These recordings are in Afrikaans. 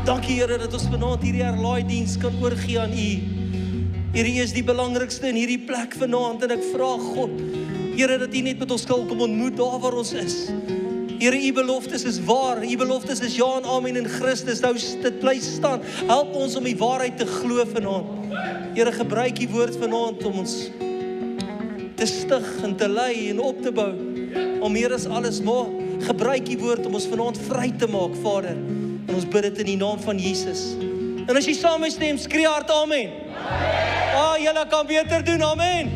Dankie Here dat ons vanaand hierdie herlaaidiens kan oorgee aan U. Here, U is die belangrikste in hierdie plek vanaand en ek vra God, Here, dat U net met ons sal kom ontmoet daar waar ons is. Here, U beloftes is waar, U beloftes is ja en amen in Christus. Nou dit bly staan. Help ons om die waarheid te glo vanaand. Here, gebruik U woord vanaand om ons te stig en te lei en op te bou. Om meer as alles, maar gebruik U woord om ons vanaand vry te maak, Vader. En ons bid dit in die naam van Jesus. En as jy saam met stem, skree hard amen. Julle kan beter doen, amen.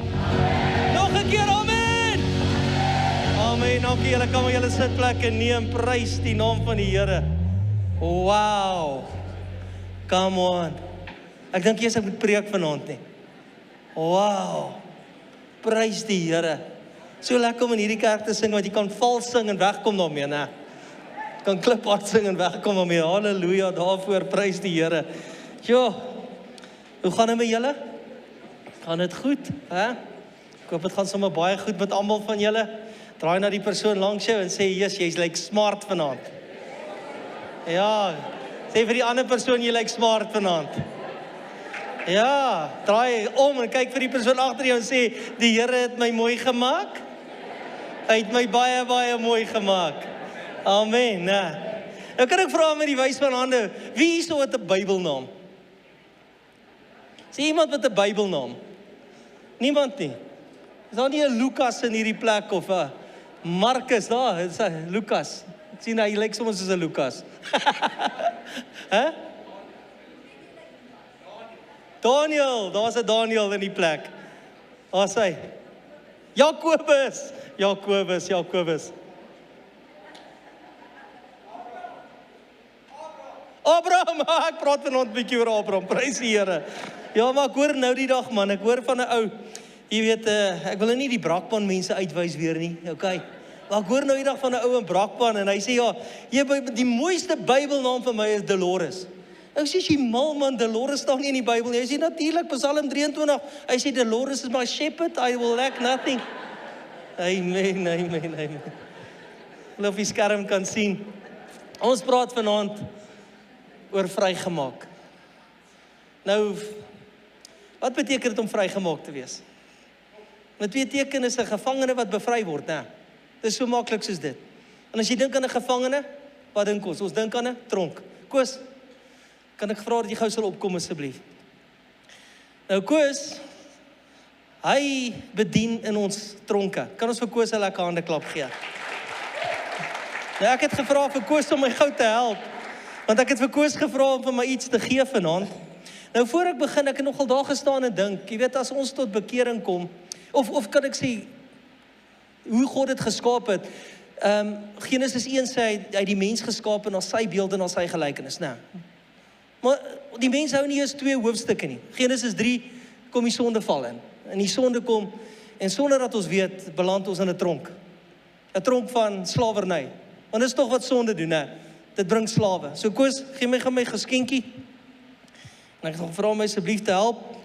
Nog 'n keer, amen. Amen, dankie, julle kan maar julle sitplekke neem, prys die naam van die Here. Wow, come on. Ek dink eers ek moet preek vanaand nie. Wow, prys die Here. So lekker om in hierdie kerk te sing, want jy kan vals sing en wegkom daarmee, né? Kan kliphard sing en wegkom daarmee, halleluja, daarvoor, prys die Here. Jo, hoe gaan dit met julle? Gaan dit goed, hè? Ek hoop dit gaan sommer baie goed met almal van julle. Draai na die persoon langs jou en sê, "Jesus, jy's lyk smart vanaand." Ja, sê vir die ander persoon, "Jy lyk smart vanaand." Ja, draai om en kyk vir die persoon agter jou en sê, "Die Here het my mooi gemaak. Hy het my baie, baie mooi gemaak." Amen. Nou kan ek vra met die wys van hande, wie hierso het 'n Bybelnaam? Sê iemand met 'n Bybelnaam? Niemand nie. Is daar nie 'n Lukas in hierdie plek of 'n Markus daar? Dit is 'n Lukas. Ek sien hy lyk soms soos 'n Lukas. Hè? Daniel, daar's 'n Daniel in die plek. Daar's hy. Jakobus. Abraham, ek praat vanaand 'n bietjie oor Abraham, prys die Here. Ja, maar ek hoor nou die dag man, ek hoor van 'n ou, jy weet, ek wil nie die Brakpan mense uitwys weer nie, okay. Maar ek hoor nou die dag van 'n ou in Brakpan en hy sê ja, die mooiste Bybelnaam vir my is Dolores. Ek sê jy mal man, Dolores staan nie in die Bybel nie. Hy sê natuurlik Psalm 23. Hy sê Dolores is my shepherd, I will lack nothing. Amen. Hulle op die skerm kan sien. Ons praat vanaand oor vrygemaak. Nou, wat beteken dit om vrygemaak te wees? Met beteken is 'n gevangene wat bevry word, né? Dit is so maklik soos dit. En as jy dink aan 'n gevangene, wat dink ons? Ons dink aan 'n tronk. Koos, kan ek vra dat jy gou sal opkom asseblief? Nou Koos, hy bedien in ons tronke. Kan ons vir Koos 'n lekker hande klap gee? Nou ek het gevra vir Koos om my gou te help, want ek het vir Koos gevra om vir my iets te gee vanaand. Nou voor ek begin, ek het nogal daar gestaan en dink, jy weet as ons tot bekering kom, of kan ek sê, hoe God het geskaap het, Genesis 1 sê hy het die mens geskaap na sy beeld en na sy gelykenis, né? Maar die mens hou nie eens 2 hoofstukke nie. Genesis 3 kom die sondeval in. En die sonde kom, en sonder dat ons weet, beland ons in 'n tronk. 'n Tronk van slawerny. Want dit is tog wat sonde doen, né? Dit bring slawe. So Koos, gee my geskenkie. En ek het gevra my asseblief te help.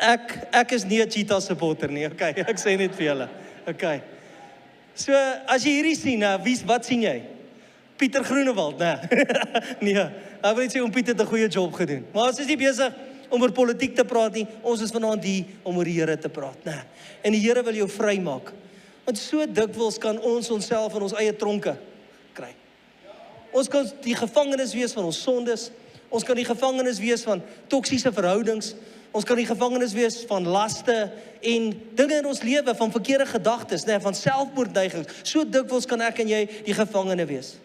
Ek is nie 'n Cheetah supporter nie, okay, ek sê net vir julle, okay. So, as jy hierdie sien, wat sien jy? Pieter Groenewald, né? Nee, ek wil net sê, Piet het 'n goeie job gedoen. Maar ons is nie besig om oor politiek te praat nie, ons is vanaand hier om oor die Here te praat, né? En die Here wil jou vry maak. Want so dikwels kan ons onsself in ons eie tronke kry. Ons kan die gevangenes wees van ons sondes, ons kan die gevangenes wees van toksiese verhoudings, ons kan die gevangenes wees van laste en dinge in ons lewe, van verkeerde gedagtes, né, van selfmoordneigings. So dikwels kan ek en jy die gevangene wees.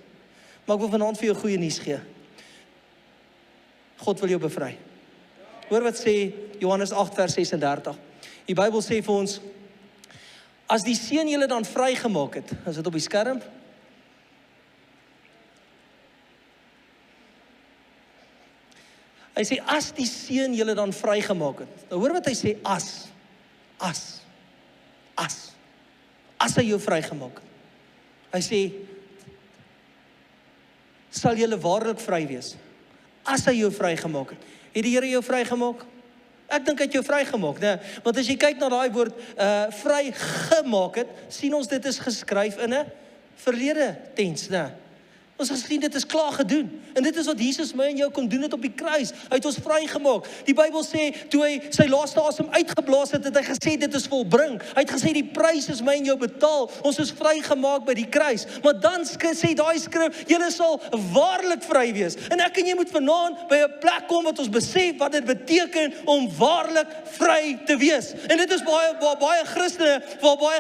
Maar ek wil vanaand vir jou goeie nuus gee. God wil jou bevry. Hoor wat sê Johannes 8 vers 36. Die Bybel sê vir ons, as die Seun julle dan vrygemaak het, is dit op die skerm? Hy sê, as die Seun julle dan vrygemaak het. Nou hoor wat hy sê, as hy jou vrygemaak het. Hy sê, sal julle waarlik vry wees. As hy jou vrygemaak het. Het die Here jou vrygemaak? Ek dink hy het jou vrygemaak, né? Want as jy kyk na daai woord, vrygemaak het, sien ons dit is geskryf in 'n verlede tens, né? Ons gesien dit is klaar gedoen. En dit is wat Jesus my en jou kon doen het op die kruis. Hy het ons vrygemaak. Die Bybel sê, toe hy sy laaste asem uitgeblaas het, het hy gesê, dit is volbring. Hy het gesê, die prys is my en jou betaal. Ons is vrygemaak by die kruis. Maar dan sê daai skrif, julle sal waarlik vry wees. En ek en jy moet vanaand by 'n plek kom wat ons besef wat dit beteken om waarlik vry te wees. En dit is baie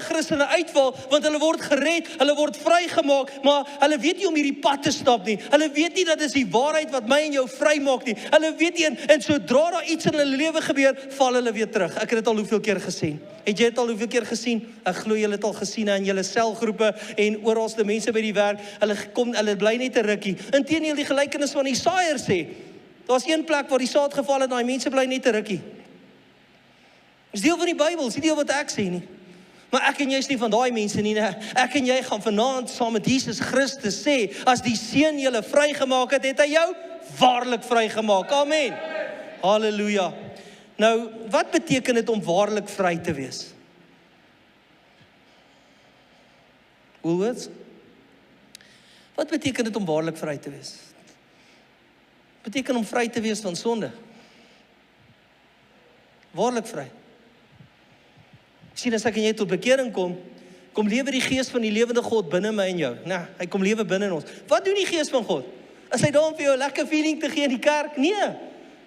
Christene uitval, want hulle word gered, hulle word vrygemaak, maar hulle weet nie om hierdie pad te stap nie. Hulle weet nie dat is die waarheid wat my en jou vry maak nie. Hulle weet nie, en sodra daar iets in hulle lewe gebeur, val hulle weer terug. Ek het dit al hoeveel keer gesien. Het jy dit al hoeveel keer gesien? Ek glo julle het al gesien in julle selgroepe en oralste mense by die werk. Hulle bly net 'n rukkie. Inteendeel die gelykenis van die saaiër sê, daar's een plek waar die saad geval het, daai mense bly net 'n rukkie. Dis deel van die Bybel, dis nie deel wat ek sê nie. Maar ek en jy is nie van daai mense nie, nee. Ek en jy gaan vanaand saam met Jesus Christus sê, as die Seun julle vrygemaak het, het hy jou waarlik vrygemaak. Amen. Halleluja. Nou, wat beteken dit om waarlik vry te wees? Woolworths? Wat beteken dit om waarlik vry te wees? Beteken om vry te wees van sonde. Waarlik vry. Sien, as ek en jy tot bekering kom lewe die gees van die lewende God binne my en jou. Nou, hy kom lewe binne in ons. Wat doen die gees van God? Is hy daar om vir jou 'n lekker feeling te gee in die kerk? Nee.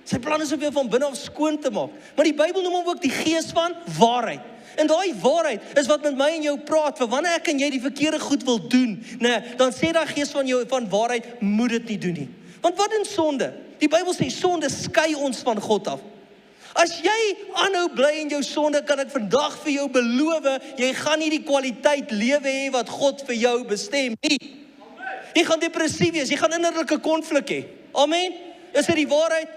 Sy plan is om jou van binne af skoon te maak. Maar die Bybel noem hom ook die gees van waarheid. En daai waarheid is wat met my en jou praat, vir wanneer ek en jy die verkeerde goed wil doen, nee, dan sê daai gees van jou van waarheid, moet dit nie doen nie. Want wat doen sonde? Die Bybel sê sonde skei ons van God af. As jy aanhou bly in jou sonde, kan ek vandag vir jou beloof, jy gaan nie die kwaliteit lewe hê wat God vir jou bestem nie. Jy gaan depressief wees, jy gaan innerlike konflik hê. Amen. Is dit die waarheid?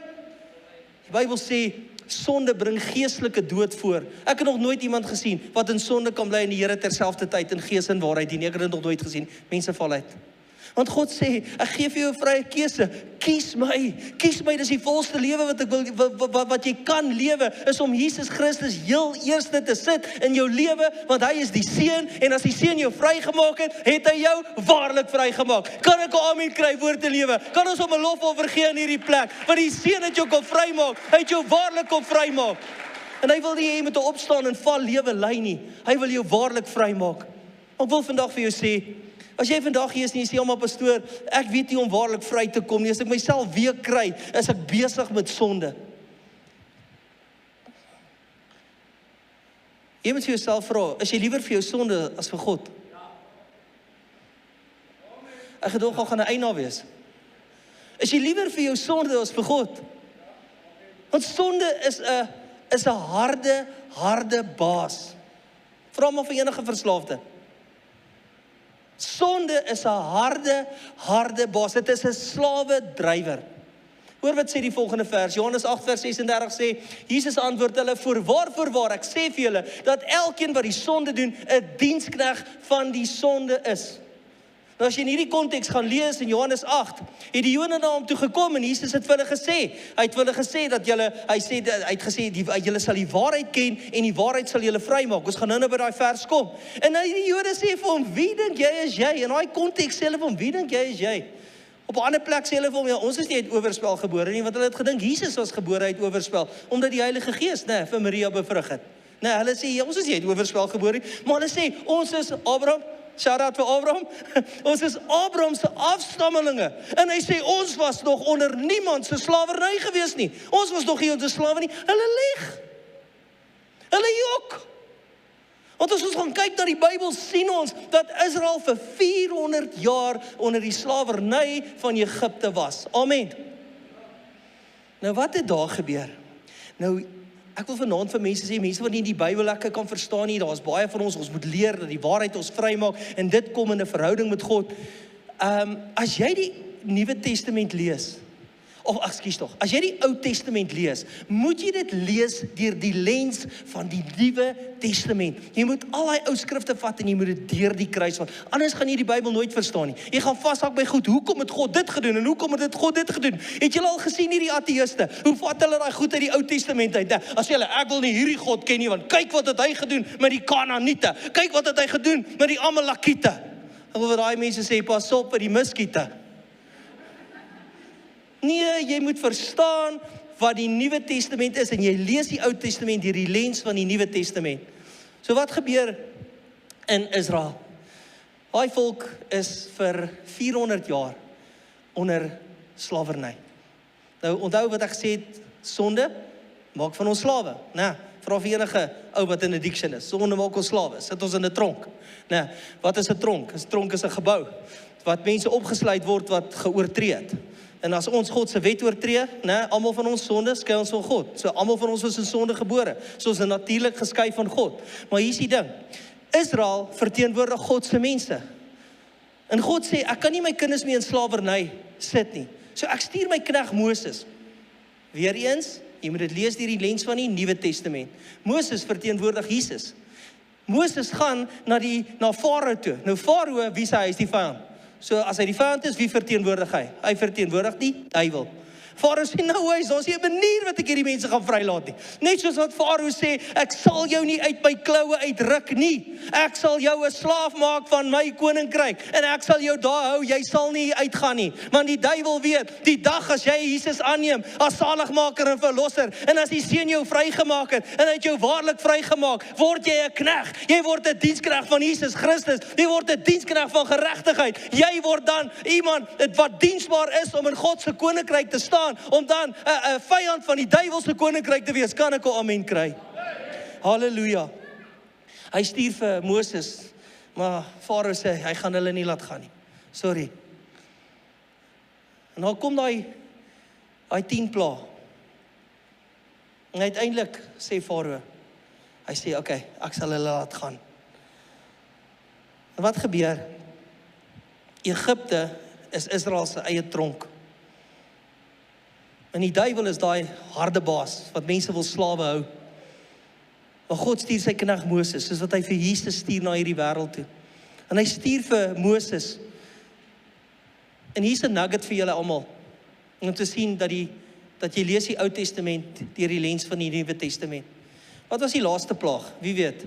Die Bybel sê sonde bring geestelike dood voor. Ek het nog nooit iemand gesien wat in sonde kan bly en die Here terselfdertyd in gees en waarheid dien. Ek het dit nog nooit gesien. Mense val uit. Want God sê, ek gee vir jou 'n vrye keuse. Kies my, dis die volste lewe wat ek wil, wat jy kan lewe, is om Jesus Christus heel eerste te sit in jou lewe, want hy is die Seun, en as die Seun jou vrygemaak het, het hy jou waarlik vrygemaak. Kan ek 'n amen kry voor te lewe? Kan ons om 'n lofoffer gee in hierdie plek? Want die Seun het jou kom vrymaak, hy het jou waarlik kom vrymaak. En hy wil nie hê jy moet opstaan en val lewe lei nie. Hy wil jou waarlik vrymaak. Ek wil vandag vir jou sê, as jy vandag hier is en jy sê, maar pastoor, ek weet nie om waarlik vry te kom nie. As ek myself weer kry, is ek besig met sonde. Jy moet vir jouself vra, is jy liewer vir jou sonde as vir God? Ek gedog al gaan 'n einde wees. Is jy liewer vir jou sonde as vir God? Want sonde is 'n harde baas. Vra maar vir enige verslaafde. Sonde is 'n harde baas. Dit is 'n slawe drywer. Hoor wat sê die volgende vers. Johannes 8 vers 36 sê, Jesus antwoord hulle, voorwaar, ek sê vir julle, dat elkeen wat die sonde doen, 'n dienskneg van die sonde is. Nou as jy in hierdie konteks gaan lees in Johannes 8, het die Jode na hom toe gekom en Jesus het vir hulle gesê, hy het vir hulle gesê dat julle, hy het gesê, julle sal die waarheid ken en die waarheid sal julle vrymaak. Ons gaan nou by daai vers kom. En nou die Jode sê vir hom, wie dink jy is jy? In daai konteks sê hulle vir hom, wie dink jy is jy? Op 'n ander plek sê hulle vir hom, ja, ons is nie uit oorspel gebore nie, want hulle het gedink Jesus was gebore uit oorspel, omdat die Heilige Gees, vir Maria bevrug het. Hulle sê, ja, ons is nie uit oorspel gebore nie, maar hulle sê, ons is Abraham. Shout out vir Abraham. Ons is Abraham se afstammelinge. En hy sê, ons was nog onder niemand se slawerny gewees nie. Ons was nog nie onder slawe nie. Hulle lieg. Hulle jok. Want as ons gaan kyk na die Bybel, sien ons dat Israel vir 400 jaar onder die slawerny van Egipte was. Amen. Nou wat het daar gebeur? Nou, ek wil vanaand vir mense sê, mense wat nie die Bybel lekker kan verstaan nie, daar is baie van ons moet leer dat die waarheid ons vrymaak, en dit kom in 'n verhouding met God. As jy die Nuwe Testament lees, as jy die Ou Testament lees, moet jy dit lees deur die lens van die Nuwe Testament. Jy moet al die ou skrifte vat en jy moet dit deur die kruis vat. Anders gaan jy die Bybel nooit verstaan nie. Jy gaan vashak by goed, hoekom het God dit gedoen en hoekom het God dit gedoen? Het julle al gesien hierdie ateïste? Hoe vat hulle daai goed uit die Ou Testament uit? As jy ek wil nie hierdie God ken nie, want kyk wat het hy gedoen met die Kanaaniete. Kyk wat het hy gedoen met die Amalekiete. Ek wil vir daai mense sê, pas op vir die muskiete. Nee, jy moet verstaan wat die Nuwe Testament is en jy lees die Ou Testament deur die lens van die Nuwe Testament. So wat gebeur in Israel? Daai volk is vir 400 jaar onder slawerny. Nou onthou wat ek gesê het, sonde maak van ons slawe. Nee, vra vir enige ou wat in 'n addiction is. Sonde maak ons slawe. Sit ons in 'n tronk. Nee, wat is 'n tronk? 'n Tronk is 'n gebou wat mense opgesluit word wat geoortree het. En as ons God se wet oortree, almal van ons sonde skei ons van God. So almal van ons is in sonde gebore. So ons is natuurlik geskei van God. Maar hier is die ding. Israel verteenwoordig God se mense. En God sê, ek kan nie my kinders meer in slawerny sit nie. So ek stuur my knegt Moses. Weereens, jy moet dit lees deur die lens van die Nuwe Testament. Moses verteenwoordig Jesus. Moses gaan na Farao toe. Nou Farao, wie sê hy is die vyand? So as hy die vyand is, wie verteenwoordig hy? Hy verteenwoordig die duiwel. Farao sê, nou is ons nie 'n manier wat ek hierdie mense gaan vrylaat nie. Net soos wat Farao sê, ek sal jou nie uit my kloue uitruk nie. Ek sal jou 'n slaaf maak van my koninkryk en ek sal jou daar hou, jy sal nie uitgaan nie. Want die duiwel weet, die dag as jy Jesus aanneem as saligmaker en verlosser en as die Seun jou vrygemaak het en hy het jou waarlik vrygemaak, word jy 'n knegt. Jy word 'n diensknegt van Jesus Christus. Jy word 'n diensknegt van geregtigheid. Jy word dan iemand wat diensbaar is om in God se koninkryk te staan, om dan 'n vyand van die duiwelse koninkryk te wees. Kan ek 'n amen kry? Halleluja. Hy stuur vir Moses, maar Farao sê, hy gaan hulle nie laat gaan nie. Sorry. En dan kom daai 10 pla. En uiteindelik sê Farao, hy sê, okay, ek sal hulle laat gaan. En wat gebeur? Egipte is Israel se eie tronk. En die duiwel is daai harde baas, wat mense wil slawe hou. Maar God stuur sy knegt Moses, soos wat hy vir Jesus stuur na hierdie wêreld toe. En hy stuur vir Moses. En hier's 'n nugget vir julle almal, om te sien dat jy lees die Ou Testament deur die lens van die Nuwe Testament. Wat was die laaste plaag? Wie weet?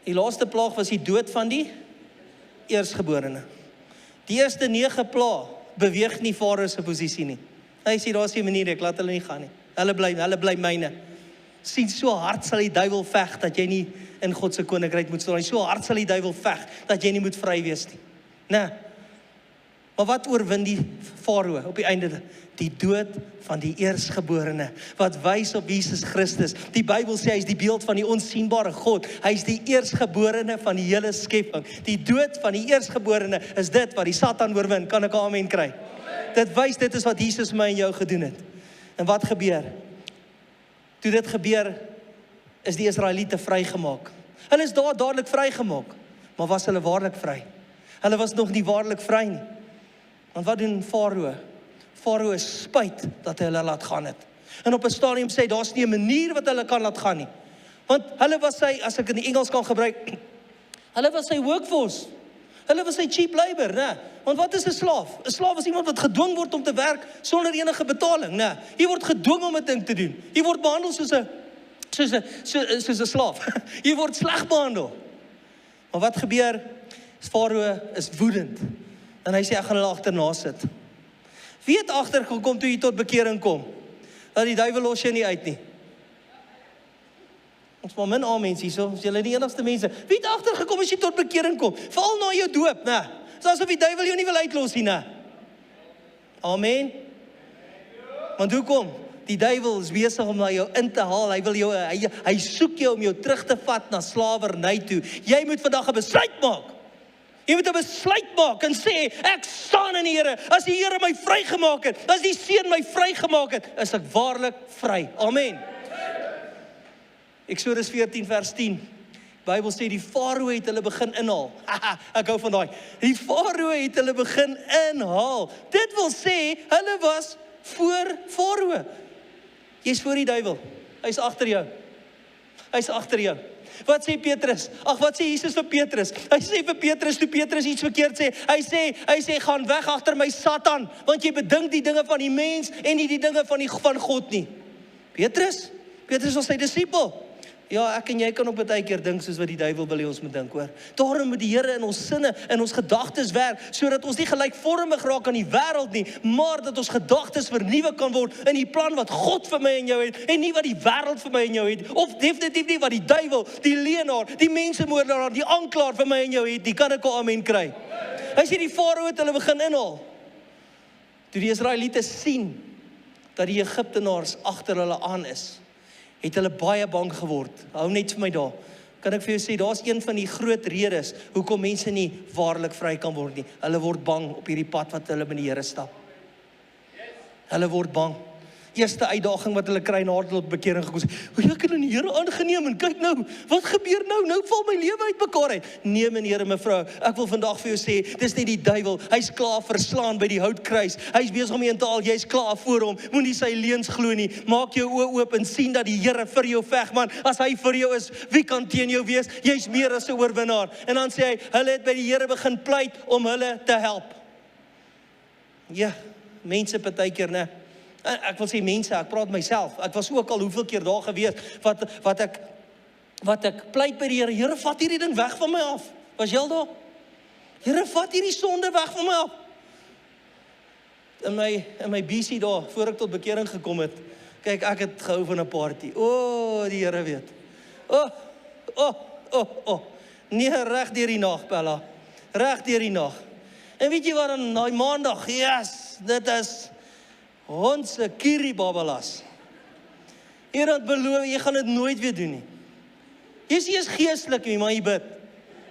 Die laaste plaag was die dood van die eersgeborene. Die eerste 9 plaag beweeg nie Farao se posisie nie. Hy sê, daar is nie manier, ek laat hulle nie gaan nie. Hulle bly myne. Sien, so hard sal die duiwel veg, dat jy nie in God se koninkryk moet staan nie. So hard sal die duiwel veg, dat jy nie moet vry wees nie. Nee. Maar wat oorwin die Farao op die einde? Die dood van die eersgeborene, wat wys op Jesus Christus. Die Bybel sê, hy is die beeld van die onsienbare God. Hy is die eersgeborene van die hele skepping. Die dood van die eersgeborene is dit wat die Satan oorwin. Kan ek 'n amen kry? Dit wys, dit is wat Jesus my en jou gedoen het. En wat gebeur? Toe dit gebeur, is die Israeliete vrygemaak. Hulle is dadelik vrygemaak, maar was hulle waarlik vry? Hulle was nog nie waarlik vry nie. Want wat doen Farao? Farao is spyt dat hy hulle laat gaan het. En op 'n stadium sê, daar's nie 'n manier wat hulle kan laat gaan nie. Want hulle was sy, as ek in die Engels kan gebruik, hulle was sy workforce. Hulle was sy cheap labor, né? Want wat is 'n slaaf? 'n Slaaf is iemand wat gedwing word om te werk sonder enige betaling, né? Jy word gedwing om 'n ding te doen. Jy word behandel soos 'n slaaf. Jy word sleg behandel. Maar wat gebeur? Farao is woedend. En hy sê, ek gaan hulle agterna sit. Wie het agtergekom toe jy tot bekering kom? Dat die duiwel los jy nie uit nie. Ons maar min mense hier, so julle die enigste mense. Wie het agtergekom as jy tot bekering kom? Val na jou doop, né? Dis asof die duiwel jou nie wil uitlos nie, né? Amen. Want hoekom? Die duiwel is besig om na jou in te haal. Hy wil jou, hy soek jou om jou terug te vat na slawerny toe. Jy moet vandag 'n besluit maak. Jy moet 'n besluit maak en sê, ek staan in die Here. As die Here my vrygemaak het, as die Seun my vrygemaak het, is ek waarlik vry. Amen. Eksodus 14 vers 10. Bybel sê die Farao het hulle begin inhaal. Ek hou van daai. Die Farao het hulle begin inhaal. Dit wil sê, hulle was voor Farao. Jy's voor die duiwel. Hy's agter jou. Hy's agter jou. Wat sê Petrus? Ag, wat sê Jesus vir Petrus? Hy sê vir Petrus, toe Petrus iets verkeerd sê, hy sê, gaan weg agter my Satan, want jy bedink die dinge van die mens en nie die dinge van God nie. Petrus was sy disipel. Ja, ek en jy kan op baie keer dink soos wat die duiwel wil hê ons moet dink, hoor. Daarom moet die Here in ons sinne, in ons gedagtes werk, sodat ons nie gelykvormig raak aan die wêreld nie, maar dat ons gedagtes vernuwe kan word in die plan wat God vir my en jou het, en nie wat die wêreld vir my en jou het, of definitief nie wat die duiwel, die leenaar, die mensemoordenaar, die aanklaer vir my en jou het, die kan ek 'n amen kry. Hy sê die Farao het hulle begin inhaal. Toe die Israeliete sien dat die Egiptenaars agter hulle aan is, het hulle baie bang geword. Hou net vir my daar. Kan ek vir jou sê, daar's een van die groot redes hoekom mense nie waarlik vry kan word nie. Hulle word bang op hierdie pad wat hulle met die Here stap. Hulle word bang. Eerste uitdaging wat hulle kry na hulle tot bekering gekom het. Ek het in die Here aangeneem en kyk nou, wat gebeur nou? Nou val my lewe uitmekaar uit. Nee meneer en mevrou, ek wil vandag vir jou sê, dis nie die duiwel. Hy's klaar verslaan by die houtkruis. Hy's besig om jou te haal, jy's klaar voor hom. Moenie sy leuns glo nie. Maak jou oë oop en sien dat die Here vir jou veg, man. As hy vir jou is, wie kan teen jou wees? Jy's meer as 'n oorwinnaar. En dan sê hy, hulle het by die Here begin pleit om hulle te help. Ja, mense partykeer, né? Ek wil sê mense, ek praat myself. Ek was ook al hoeveel keer daar gewees wat ek pleit by die Here. Here, vat hierdie ding weg van my af. Was jy al daar? Here, vat hierdie sonde weg van my af. In my BC daar, voor ek tot bekering gekom het, kyk, ek het gehou van 'n party. Die Here weet. Nee, reg deur die nag, Bella. Reg deur die nag. En weet jy wat dan, daai maandag, yes, dit is Honse kiribabalas. Here het beloof, jy gaan dit nooit weer doen nie. Jy is geestelik nie, maar jy bid.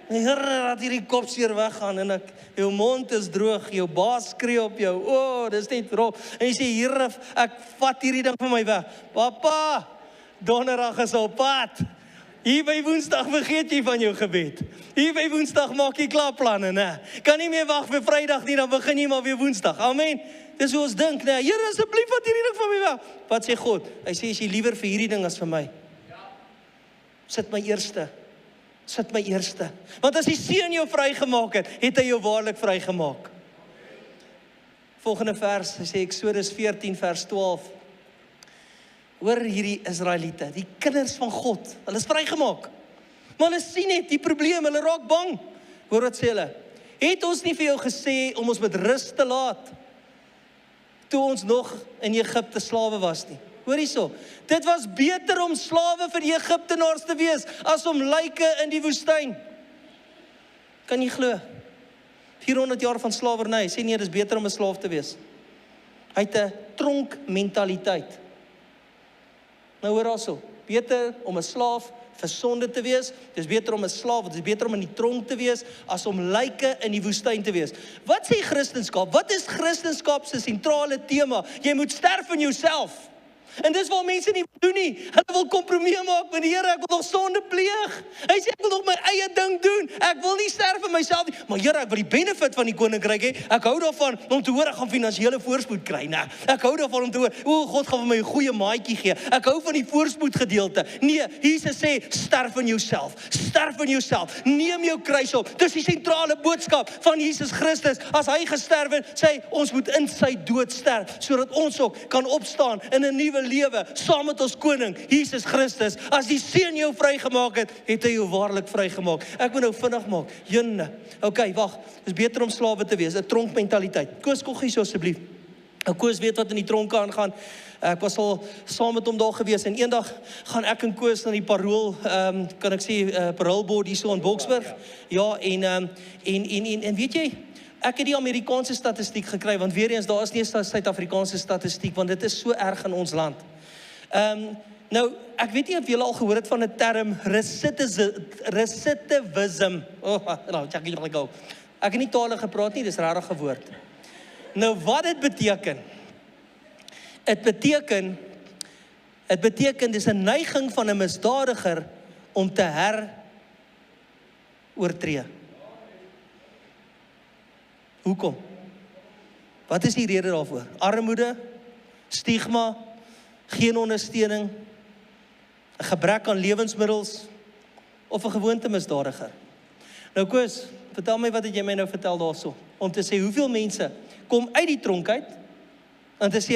Here, laat hierdie kopseer weggaan en jou mond is droog, jou baas skree op jou. Dis net rof. En jy sê, Here, ek vat hierdie ding van my weg. Papa, donderdag is op pad. Hier by Woensdag vergeet jy van jou gebed. Hier by Woensdag maak jy klaar planne, né? Kan nie meer wag vir Vrydag nie, dan begin jy maar weer Woensdag. Amen. Dis hoe ons dink, né? Here, asseblief vat hierdie ding van my weg. Wat sê God? Hy sê, as jy liewer vir hierdie ding as vir my. Sit my eerste. Sit my eerste. Want as die Seun jou vrygemaak het hy jou waarlik vrygemaak. Volgende vers, hy sê Eksodus 14 vers 12. Hoor hierdie Israeliete, die kinders van God, hulle is vrygemaak. Maar hulle sien net die probleem, hulle raak bang. Hoor wat sê hulle? Het ons nie vir jou gesê om ons met rus te laat, toe ons nog in Egipte slawe was nie? Hoor hierso, dit was beter om slawe vir die Egiptenaars te wees, as om lyke in die woestyn. Kan jy glo? 400 jaar van slawerny, sê nee, dis beter om 'n slaaf te wees. Hy het 'n tronkmentaliteit. Nou hoor also, beter om 'n slaaf vir sonde te wees, dis beter om 'n slaaf, dis beter om in die tronk te wees, as om lyke in die woestyn te wees. Wat sê Christendom? Wat is Christendom se sentrale tema? Jy moet sterf in jouself. En dis waar mense nie doen nie. Hulle wil kompromie maak met die Here, ek wil nog sonde pleeg. Hy sê, ek wil nog my eie ding doen. Ek wil nie sterf in myself nie. Maar Here, ek wil die benefit van die koninkryk hê. Ek hou daarvan om te hoor, ek gaan finansiële voorspoed kry. Nee, ek hou daarvan om te hoor, God gaan vir my 'n goeie maatjie gee. Ek hou van die voorspoed gedeelte. Nee, Jesus sê, sterf in jouself. Sterf in jouself. Neem jou kruis op. Dis die sentrale boodskap van Jesus Christus. As hy gesterf het, sê hy, ons moet in sy dood sterf, sodat ons ook kan opstaan in 'n nuwe lewe, saam met ons koning, Jesus Christus. As die Seun jou vrygemaak het, het hy jou waarlik vrygemaak. Ek moet nou vinnig maak. Jenne. Okay, wag. Dis beter om slawe te wees, 'n tronkmentaliteit. Koos Koggie so asseblief. Koos weet wat in die tronke aangaan. Ek was al saam met hom daar gewees en eendag gaan ek en Koos na die parool, kan ek sê, paroolbord hier so in Boksburg. Ja, en weet jy, ek het die Amerikaanse statistiek gekry, want weer eens, daar is nie 'n Suid-Afrikaanse statistiek, want dit is so erg in ons land. Nou, ek weet nie of julle al gehoor het van 'n term recidivism. Ek het nie tale gepraat nie, dis regtig 'n woord. Nou, wat dit beteken? Dit beteken dis 'n neiging van 'n misdadiger om te oortree. Hoekom? Wat is die rede daarvoor? Armoede, stigma, geen ondersteuning, 'n gebrek aan lewensmiddels of 'n gewoontemisdadiger. Nou Koos, vertel my wat het jy my nou vertel daarso, om te sê hoeveel mense kom uit die tronk uit, en te sê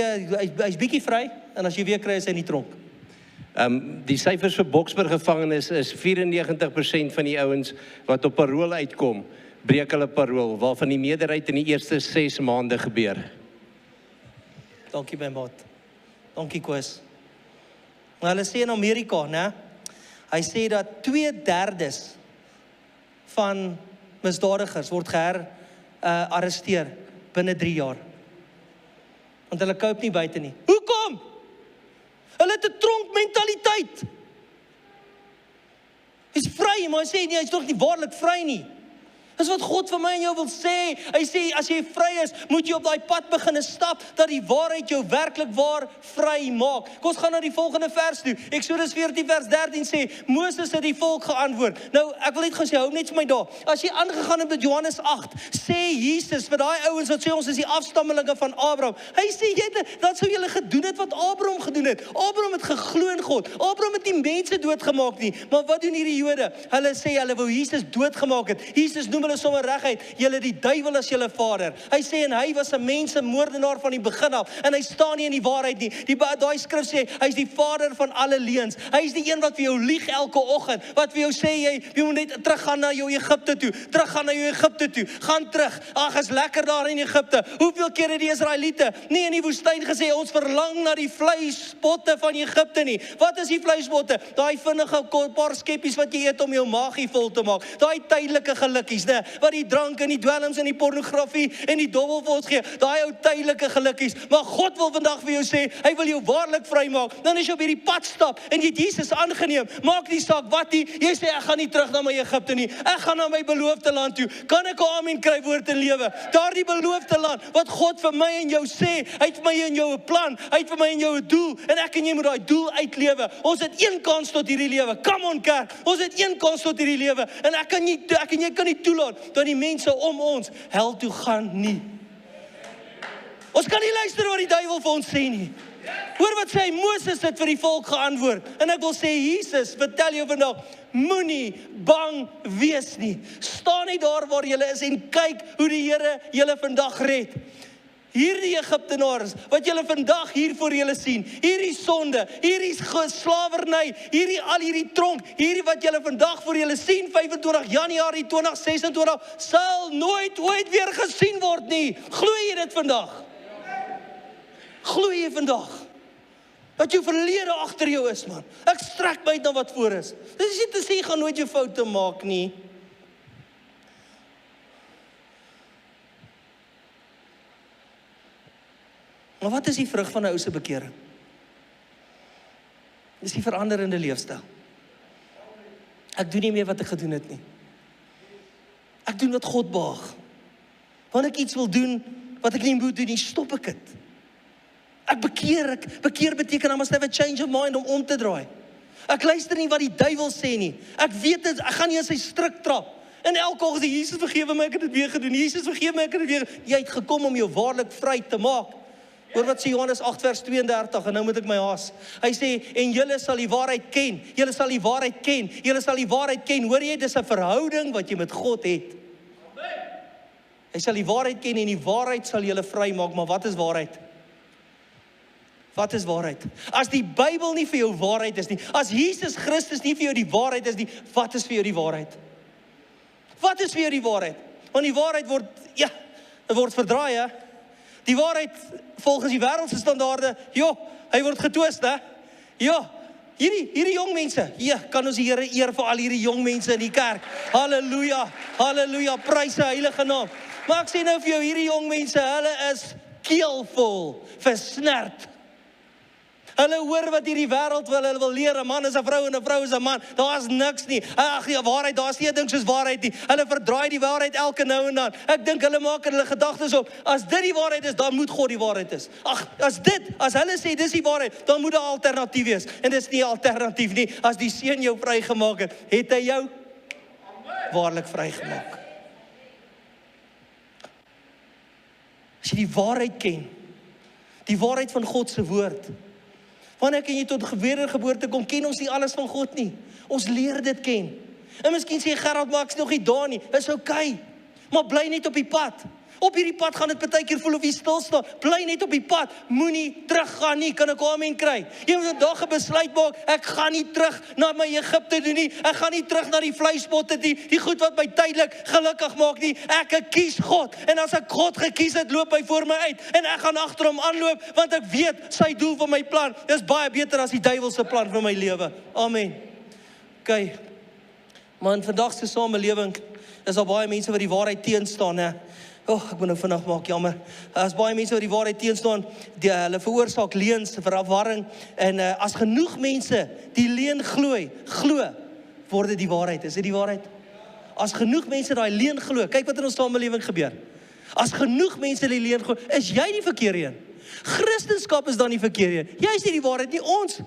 hy's bietjie vry, en as jy weer kry is hy in die tronk. Die syfers vir Boksburg gevangenis is 94% van die ouens wat op parool uitkom, breek hulle parool, waarvan die meerderheid in die eerste 6 maande gebeur. Dankie my maat. Dankie Koos. Maar hulle sê in Amerika, né? Hy sê dat 2/3 van misdadigers word arresteer binne 3 jaar. Want hulle koop nie buite nie. Hoekom? Hulle het 'n tronkmentaliteit. Hy's vry, maar hy sê nie, hy's nog nie waarlik vry nie. Dis wat God vir my en jou wil sê. Hy sê, as jy vry is, moet jy op daai pad begin stap, dat die waarheid jou werklik waar vry maak. Kom ons gaan na die volgende vers toe. Eksodus 14 vers 13 sê, Moses het die volk geantwoord. Nou, ek wil net gaan sê, hou net vir my daar. As jy aangegaan het met Johannes 8, sê Jesus vir daai ouens wat sê ons is die afstammelinge van Abraham. Hy sê, dat sou julle gedoen het wat Abraham gedoen het. Abraham het geglo in God. Abraham het nie mense doodgemaak nie. Maar wat doen hierdie Jode? Hulle sê, hulle wou Jesus doodgemaak het. Jesus noem hulle sommer reguit, julle die duiwel as julle vader. Hy sê, en hy was 'n mensemoordenaar van die begin af, en hy staan nie in die waarheid nie. Daai skrif sê, hy is die vader van alle leuns. Hy is die een wat vir jou lieg elke oggend, wat vir jou sê, jy moet net teruggaan na jou Egipte toe, gaan terug, ag, is lekker daar in Egipte. Hoeveel keer het die Israeliete nie in die woestyn gesê, ons verlang na die vleispotte van Egipte nie. Wat is die vleispotte? Daai vinnige paar skeppies wat jy eet om jou maagie vol te maak. Daai tydelike gelukkies, né? Wat die drank en die dwelms en die pornografie en die dobbel vir ons gee, daai ou tydelike gelukkies. Maar God wil vandag vir jou sê, hy wil jou waarlik vrymaak. Dan as jy op hierdie pad stap en jy het Jesus aangeneem, maak nie saak wat nie, jy sê ek gaan nie terug na my Egipte nie. Ek gaan na my beloofde land toe. Kan ek 'n amen kry woord in lewe? Daardie beloofde land wat God vir my en jou sê, hy het vir my en jou 'n plan, hy het vir my en jou 'n doel, en ek en jy moet daai doel uitlewe. Ons het een kans tot hierdie lewe. Come on kerk, ons het een kans tot hierdie lewe, en ek en jy kan nie toelaat dat die mense om ons hel toe gaan nie. Ons kan nie luister wat die duiwel vir ons sê nie. Hoor wat sê hy, Moses het vir die volk geantwoord, en ek wil sê, Jesus, vertel jou vandag, moenie bang wees nie. Staan nie daar waar julle is en kyk hoe die Here julle vandag red. Hierdie Egiptenaars, wat julle vandag hier voor julle sien, hierdie sonde, hierdie slawerny, al hierdie tronk, hierdie wat julle vandag voor julle sien, 25 Januarie 2026, sal nooit ooit weer gesien word nie. Glo jy dit vandag? Glo jy vandag? Dat jou verlede agter jou is, man. Ek strek my uit na wat voor is. Dit is nie te sê, jy gaan nooit jou foute maak nie. Maar wat is die vrug van 'n ou se bekering? Dis die veranderende leefstyl. Ek doen nie meer wat ek gedoen het nie. Ek doen wat God behaag. Wanneer ek iets wil doen wat ek nie moet doen nie, stop ek dit. Ek bekeer beteken I must have a change of mind om te draai. Ek luister nie wat die duiwel sê nie. Ek weet dit, ek gaan nie in sy struik trap. En elke oggend sê, Jesus vergewe my, ek het dit weer gedoen. Jesus vergewe my, ek het dit weer gedoen. Jy het gekom om jou waarlik vry te maak. Hoor wat sê Johannes 8 vers 32, en nou moet ek my haas. Hy sê, en julle sal die waarheid ken. Julle sal die waarheid ken. Julle sal die waarheid ken. Hoor jy, dis 'n verhouding wat jy met God het. Hy sal die waarheid ken en die waarheid sal julle vry maak. Maar wat is waarheid? Wat is waarheid? As die Bybel nie vir jou waarheid is nie, as Jesus Christus nie vir jou die waarheid is nie, wat is vir jou die waarheid? Wat is vir jou die waarheid? Want die waarheid word verdraai, hè? Die waarheid volgens die wêreldse standaarde, hy word getwist, hè? Hierdie jong mense, kan ons die Here eer vir al hierdie jong mense in die kerk. Halleluja, halleluja, prys sy heilige naam. Maar ek sê nou vir jou, hierdie jong mense, hulle is keelvol, versnerd. Hulle hoor wat hierdie wêreld wil, hulle wil leer, 'n man is 'n vrou en 'n vrou is 'n man. Daar's niks nie. Ag, die waarheid, daar's nie 'n ding soos waarheid nie. Hulle verdraai die waarheid elke nou en dan. Ek dink hulle maak hulle gedagtes op. As dit die waarheid is, dan moet God die waarheid is. Ag, as hulle sê dis die waarheid, dan moet daar 'n alternatief wees. En dis nie 'n alternatief nie. As die Seun jou vrygemaak het, het hy jou. waarlik vrygemaak. As jy die waarheid ken, die waarheid van God se woord, wanneer kan jy tot wedergeboorte kom, ken ons nie alles van God nie. Ons leer dit ken. En miskien sê Gerard, maar ek's nog nie daar nie. Dis okay. Maar bly net op die pad. Op hierdie pad gaan dit baie keer voel of jy stil staan. Bly net op die pad. Moenie teruggaan nie. Kan ek amen kry? Jy moet 'n dag 'n besluit maak. Ek gaan nie terug na my Egipte toe nie. Ek gaan nie terug na die vleispotte nie. Die goed wat my tydelik gelukkig maak nie. Ek kies God. En as ek God gekies het, loop hy voor my uit. En ek gaan agter hom aanloop, want ek weet sy doel vir my plan is baie beter as die duiwel se plan vir my lewe. Amen. Okay. Maar in vandag se samelewing is daar baie mense wat die waarheid teenstaan, hè. Ek moet nou vinnig maak, jammer. As baie mense wat die waarheid teenstaan, hulle veroorsaak leuns, verwarring, en as genoeg mense die leuen glo, word dit die waarheid. Is dit die waarheid? As genoeg mense daai leuen glo, kyk wat in ons samelewing gebeur. As genoeg mense die leuen glo, is jy die verkeerde een. Christendom is dan die verkeerde een. Jy is nie die waarheid nie, ons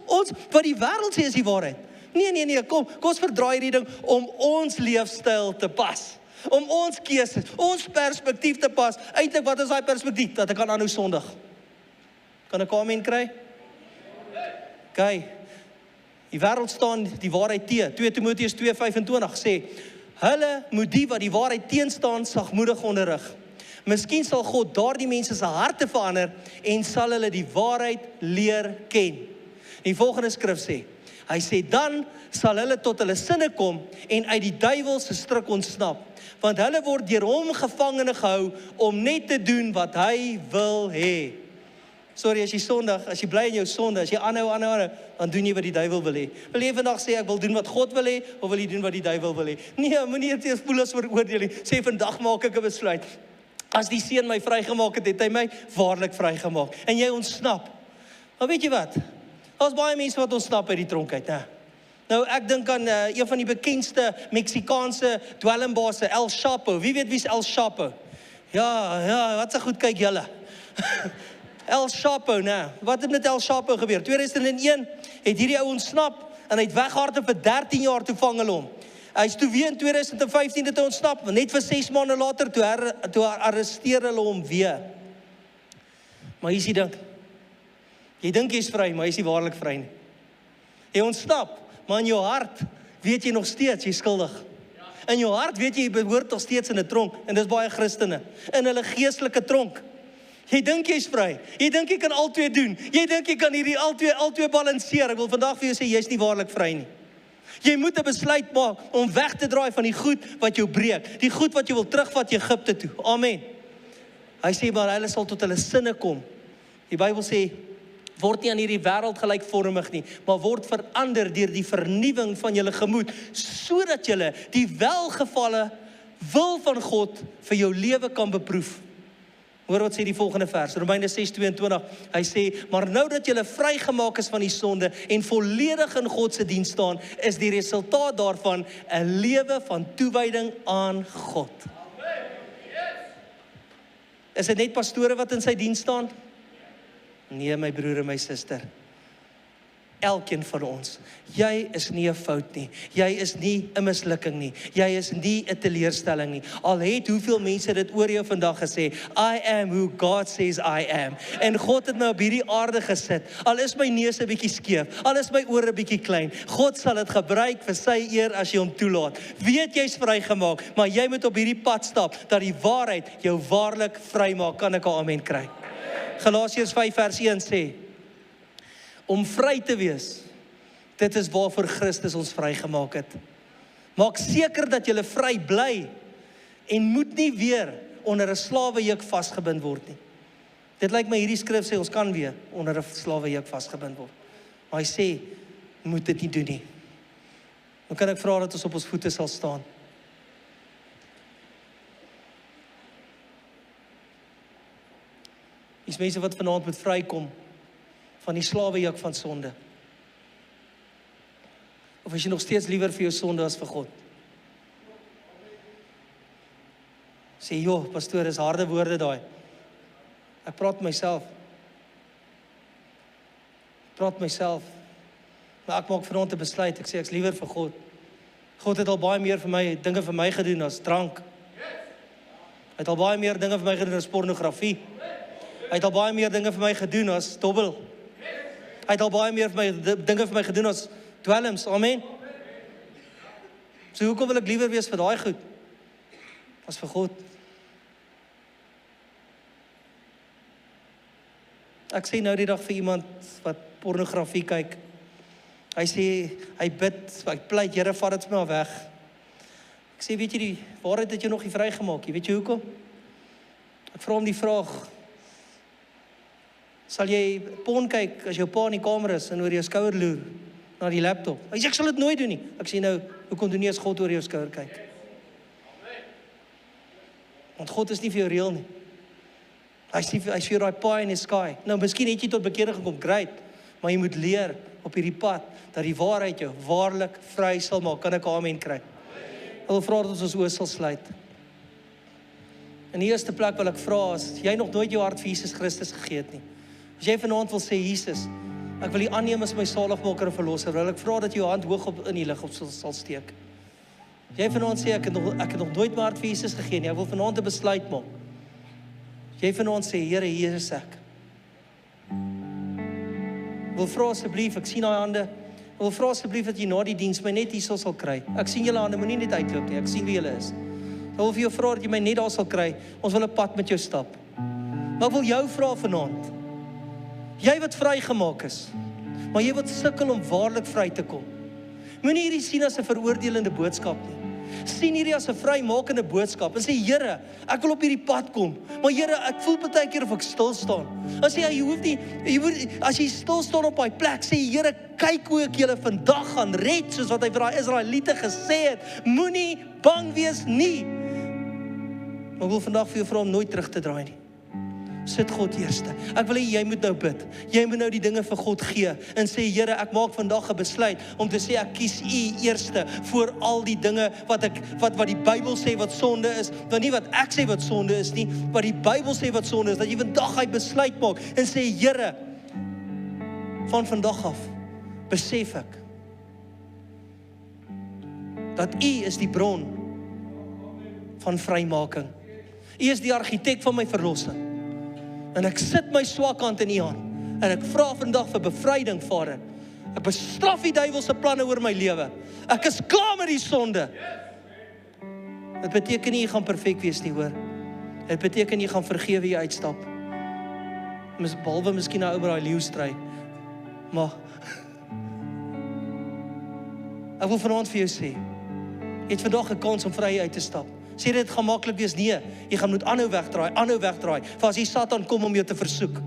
wat die wêreld sê is die waarheid. Nee, kom ons verdraai hierdie ding om ons leefstyl te pas. Om ons keuses, ons perspektief te pas. Eintlik, wat is daai perspektief? Dat ek kan aanhou sondig. Kan ek amen kry? Okay. Die wêreld staan die waarheid te. 2 Timoteus 2:25 sê, hulle moet die wat die waarheid teenstaan sagmoedig onderrig. Miskien sal God daardie mense se harte verander en sal hulle die waarheid leer ken. Die volgende skrif sê, hy sê, dan sal hulle tot hulle sinne kom en uit die duiwel se struik ontsnap, want hulle word deur hom gevangene gehou om net te doen wat hy wil hê. Sorry, as jy sondig, as jy bly in jou sonde, as jy aanhou, dan doen jy wat die duiwel wil hê. Wil jy vandag sê, ek wil doen wat God wil hê, of wil jy doen wat die duiwel wil hê? Nee, moenie eers voel as veroordeling. Sê, vandag maak ek 'n besluit. As die Seun my vrygemaak het, het hy my waarlik vrygemaak. En jy ontsnap. Maar weet jy wat? Daar's baie mense wat ontsnap uit die tronk uit, né? Nou, ek dink aan een van die bekendste Meksikaanse dwelmbase, El Chapo. Wie weet wie is El Chapo? Ja, wat se goed kyk julle. El Chapo, né? Wat het met El Chapo gebeur? 2001 het hierdie ou ontsnap en hy het weghardloop vir 13 jaar, toe vang hulle hom. Hy is toe weer in 2015 het hy ontsnap, net vir 6 maande later toe arresteer hulle hom weer. Maar hier is die ding. Jy dink jy is vry, maar jy is nie waarlik vry nie. Jy ontsnap, maar in jou hart weet jy nog steeds jy is skuldig. In jou hart weet jy behoort nog steeds in 'n tronk, en dis baie Christene, in hulle geestelike tronk. Jy dink jy is vry. Jy dink jy kan albei doen. Jy dink jy kan hierdie albei balanseer. Ek wil vandag vir jou sê, jy is nie waarlik vry nie. Jy moet 'n besluit maak om weg te draai van die goed wat jou breek, die goed wat jy wil terugvat Egipte toe. Amen. Hy sê, maar hulle sal tot hulle sinne kom. Die Bybel sê, word nie aan hierdie wêreld gelykvormig nie, maar word verander deur die vernuwing van julle gemoed, sodat julle die welgevalle wil van God vir jou lewe kan beproef. Hoor wat sê die volgende vers, Romeine 6:22, hy sê, maar nou dat julle vrygemaak is van die sonde en volledig in God se diens staan, is die resultaat daarvan 'n lewe van toewyding aan God. Is dit net pastore wat in sy diens staan? Nee, my broer en my suster. Elkeen van ons. Jy is nie 'n fout nie. Jy is nie 'n mislukking nie. Jy is nie 'n teleurstelling nie. Al het hoeveel mense dit oor jou vandag gesê, I am who God says I am. En God het my op hierdie aarde gesit. Al is my neus 'n bietjie skeef, al is my ore 'n bietjie klein. God sal dit gebruik vir sy eer as jy hom toelaat. Weet jy's vrygemaak, maar jy moet op hierdie pad stap dat die waarheid jou waarlik vrymaak. Kan ek 'n amen kry? Galasiërs 5:1 sê, om vry te wees, dit is waarvoor Christus ons vrygemaak het. Maak seker dat jy vry bly en moet nie weer onder 'n slawejuk vasgebind word nie. Dit lyk my hierdie skrif sê ons kan weer onder 'n slawejuk vasgebind word. Maar hy sê, moet dit nie doen nie. Dan kan ek vra dat ons op ons voete sal staan. Dis mense wat vanaand moet vrykom van die slawejuk van sonde. Of is jy nog steeds liewer vir jou sonde as vir God? Sê, joh, pastoor, is harde woorde daai. Ek praat myself. Maar ek maak vanaand 'n besluit. Ek sê ek's liewer vir God God het al baie meer vir my dinge vir my gedoen as drank. Hy het al baie meer dinge vir my gedoen as pornografie. Hy het al baie meer dinge vir my gedoen as dobbel. Hy het al baie meer dinge vir my gedoen as dwelms. Amen. So hoekom wil ek liewer wees vir daai goed as vir God? Ek sê nou die dag vir iemand wat pornografie kyk. Hy sê, hy bid, hy pleit, Here, vat dit my weg. Ek sê, weet jy die waarheid het jy nog nie vrygemaak nie, weet jy hoekom? Ek vra hom die vraag, sal jy porn kyk as jou pa in die kamer is en oor jou skouer loer na die laptop? Hy sê, ek sal dit nooit doen nie. Ek sê nou, hoekom doen nie as God oor jou skouer kyk? Want God is nie vir jou reël nie. Hy is vir jou daai pie in die sky. Nou, miskien het jy tot bekering gekom, great, maar jy moet leer op hierdie pad, dat die waarheid jou waarlik vry sal maak. Kan ek amen kry? Ek wil vra dat ons oë sal sluit. In die eerste plek wil ek vra, as jy nog nooit jou hart vir Jesus Christus gegee het nie, as jy vanaand wil sê, Jesus, ek wil U aanneem as my saligmaker en verlosser, wil ek vra dat jy jou hand hoog op in die lig op sal steek. As jy vanaand sê, ek het nog nooit my hart vir Jesus gegee nie, ek wil vanaand 'n besluit maak. As jy vanaand sê, Here, hier is ek. Ek wil vra asseblief, ek sien daai hande, ek wil vra asseblief dat jy na die diens my net hierso sal kry. Ek sien julle hande, moenie net uitloop nie, ek sien wie julle is. Ek wil vir jou vra dat jy my net daar sal kry, ons wil 'n pad met jou stap. Maar ek wil jou vra vanaand, jy wat vrygemaak is, maar jy wat sukkel om waarlik vry te kom. Moenie hierdie sien as 'n veroordelende boodskap nie. Sien hierdie as 'n vrymakende boodskap en sê, Here, ek wil op hierdie pad kom, maar Here, ek voel baie keer of ek stil staan. Dan sê jy hoef nie, as jy stil staan op daai plek, sê Here, kyk hoe ek julle vandag gaan red, soos wat hy vir daai Israeliete gesê het. Moenie bang wees nie. Maar ek wil vandag vir jou vra om nooit terug te draai nie. Sit God eerste. Ek wil hê jy moet nou bid. Jy moet nou die dinge vir God gee en sê, Here, ek maak vandag 'n besluit om te sê ek kies U eerste voor al die dinge wat die Bybel sê wat sonde is, want nie wat ek sê wat sonde is nie, wat die Bybel sê wat sonde is, dat jy vandag hy besluit maak en sê, Here, van vandag af besef ek dat U is die bron van vrymaking. U is die argitek van my verlossing. En ek sit my swak hand in U hand en ek vra vandag vir bevryding, Vader. Ek bestraf die duiwel se planne oor my lewe. Ek is klaar met die sonde. Dit beteken nie jy gaan perfek wees nie, hoor. Dit beteken jy gaan vergewe jy uitstap. Behalwe miskien nou oor daai leeustry. Maar ek wil vanaand vir jou sê, jy het vandag 'n kans om vry uit te stap. Sê dit gaan maklik wees, nee, jy gaan moet aanhou wegdraai, vir as die Satan kom om jou te versoek.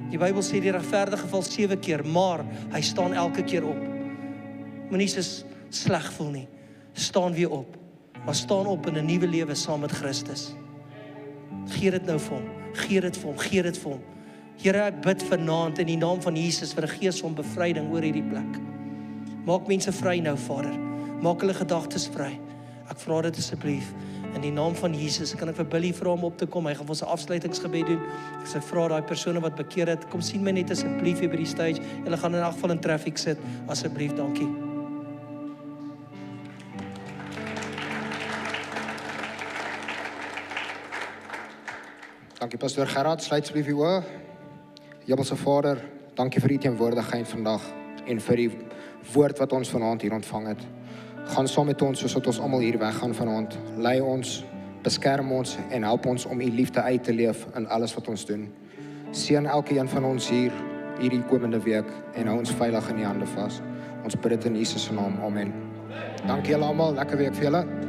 Die Bybel sê die regverdige val 7 keer, maar hy staan elke keer op. Moenie so sleg voel nie, staan weer op, maar staan op in 'n nuwe lewe saam met Christus. Gee dit nou vir hom, gee dit vir hom. Here, ek bid vanaand in die naam van Jesus vir 'n gees van bevryding oor hierdie plek. Maak mense vry nou, Vader. Maak hulle gedagtes vry. Ek vra dit asseblief in die naam van Jesus. Kan ek vir Billy vra om op te kom? Hy gaan vir ons 'n afsluitingsgebed doen. Ek sê vra daai persone wat bekeer het, kom sien my net asseblief hier by die stage. Julle gaan in elk geval in traffic sit. Asseblief, dankie. Dankie Pastor Gerard, sluit asseblief die oë. Hemelse Vader, dankie vir U teenwoordigheid vandag en vir die woord wat ons vanaand hier ontvang het. Gaan saam met ons soos wat ons almal hier weggaan vanaand. Lei ons, beskerm ons en help ons om U liefde uit te leef in alles wat ons doen. Seën elkeen van ons hier hierdie komende week en hou ons veilig in U hande vas. Ons bid dit in Jesus se naam. Amen. Dankie julle almal, lekker week vir julle.